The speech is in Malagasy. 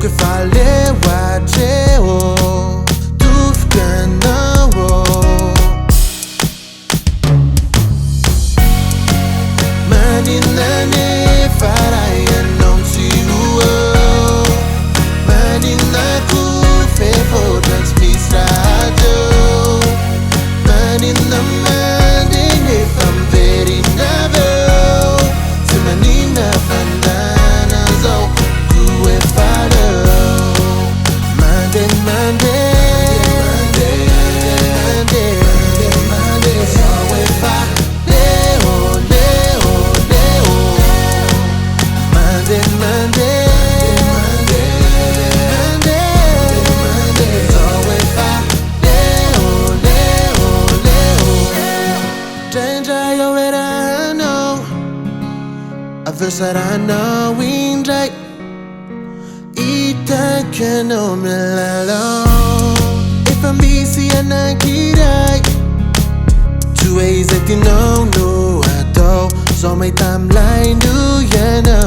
que fallait watcher oh tout que no Maninane farai anonsi oh Maninaku fe fodas misrajo Maninamandine fam very navo Se manina fandana zo kue falo Mande so we fa leo Mande so we fa leo Danger you where I know Avversarano indrai Ita che non me la lo If I'm busy and I get right 2 ways that you know no I don't So my timeline do you know